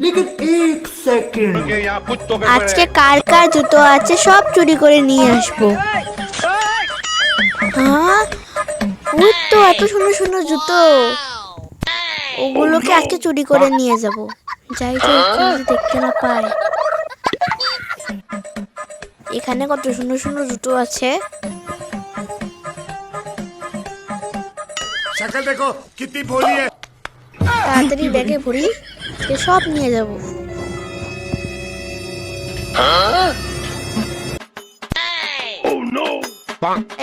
लेकिन एक सेकंड আজকে কার কার জুতো আছে সব চুরি করে নিয়ে আসবো। হ্যাঁ, ওই তো এত সুন্দর সুন্দর জুতো, ওগুলোকে আজকে চুরি করে নিয়ে যাব। যাই যাই, কেউ যদি দেখতে না পায়। এখানে কত সুন্দর সুন্দর জুতো আছে। शक्ल देखो कितनी भोली है। তাড়াতাড়ি ব্যাগে ভরি, আজকে সব নিয়ে যাব।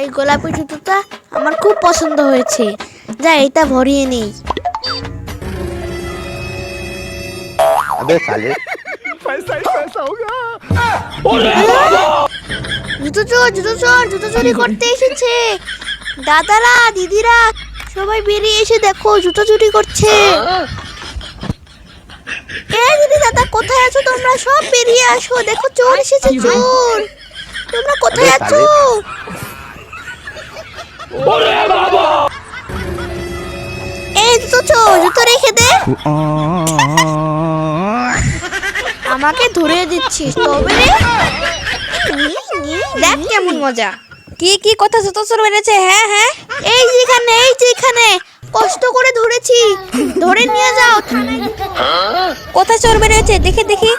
এই গোলাপি জুতোটা আমার খুব পছন্দ হয়েছে, যা এটা ভরিয়ে নেই। अबे साले पैसा ही पैसा होगा। জুতো চোর, জুতো চোর, জুতো চুরি করতে এসেছে। দাদারা দিদিরা সবাই বেরিয়ে এসে দেখো, জুতো চুরি করছে। এই দিদি দাদা কোথায় আছো তোমরা? সব বেরিয়ে আসো, দেখো চোর এসেছে, চোর। তোমরা কোথায় আছো? এই জুতো চোর, জুতো রেখে দে। আমাকে ধরে দিচ্ছিস তবে রে? দেখ কেমন মজা। কি কি কথা জুতো চোর বেড়েছে? হ্যাঁ হ্যাঁ, এই যেখানে, এই যেখানে কষ্ট করে ধরেছি, ধরে নিয়ে যাও। কোথায় চোর বেড়েছে দেখি দেখি।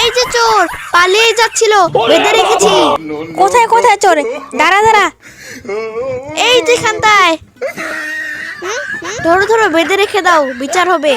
এই যে চোর পালিয়ে যাচ্ছিল, বেঁধে রেখেছি। কোথায় কোথায় চোর? দাঁড়া দাঁড়া, এই যেখানটায়। ধরো ধরো, বেঁধে রেখে দাও, বিচার হবে।